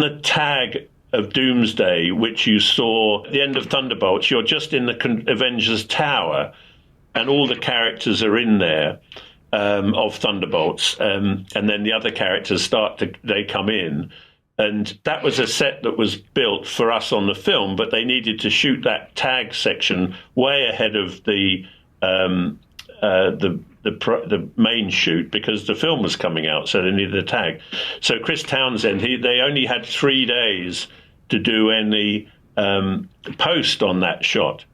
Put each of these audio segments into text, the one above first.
The tag of Doomsday, which you saw at the end of Thunderbolts, you're just in the Avengers Tower, and all the characters are in there of Thunderbolts, and then the other characters they come in. And that was a set that was built for us on the film, but they needed to shoot that tag section way ahead of the main shoot because the film was coming out, so they needed a tag. So Chris Townsend, they only had 3 days to do any post on that shot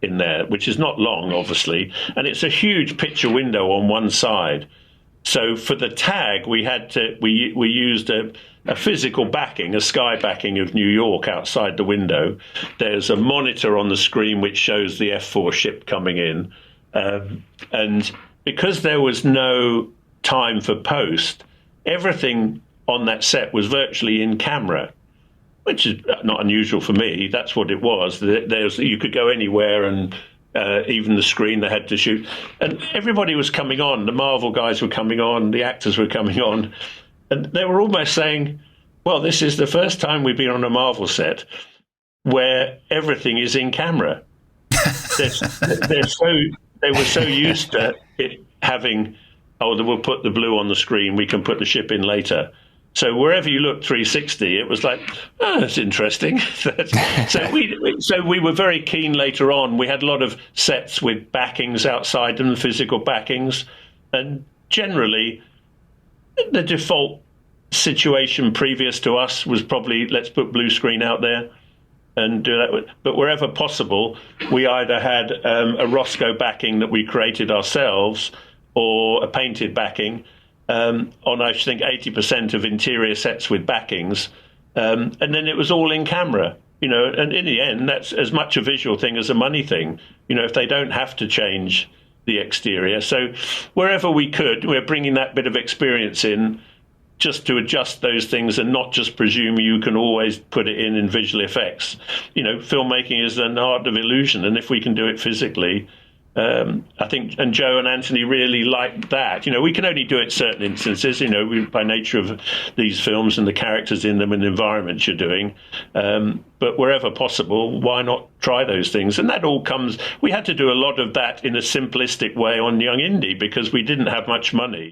in there, which is not long, obviously, and it's a huge picture window on one side. So for the tag, we used a physical backing, a sky backing of New York outside the window. There's a monitor on the screen which shows the F4 ship coming in, and because there was no time for post, everything on that set was virtually in camera, which is not unusual for me. That's what it was. You could go anywhere, and even the screen they had to shoot. And everybody was coming on. The Marvel guys were coming on. The actors were coming on. And they were almost saying, well, this is the first time we've been on a Marvel set where everything is in camera. They were so used to it having, we'll put the blue on the screen, we can put the ship in later. So wherever you look 360, it was like, oh, that's interesting. So we were very keen later on. We had a lot of sets with backings outside them, physical backings. And generally, the default situation previous to us was probably, let's put blue screen out there and do that. But wherever possible, we either had a Roscoe backing that we created ourselves or a painted backing on, I think, 80% of interior sets with backings. And then it was all in camera, and in the end, that's as much a visual thing as a money thing, if they don't have to change the exterior. So wherever we could, we're bringing that bit of experience in just to adjust those things and not just presume you can always put it in visual effects. Filmmaking is an art of illusion, and if we can do it physically, I think, and Joe and Anthony really liked that. We can only do it certain instances, by nature of these films and the characters in them and the environments you're doing. But wherever possible, why not try those things? And that all comes, we had to do a lot of that in a simplistic way on Young Indy because we didn't have much money.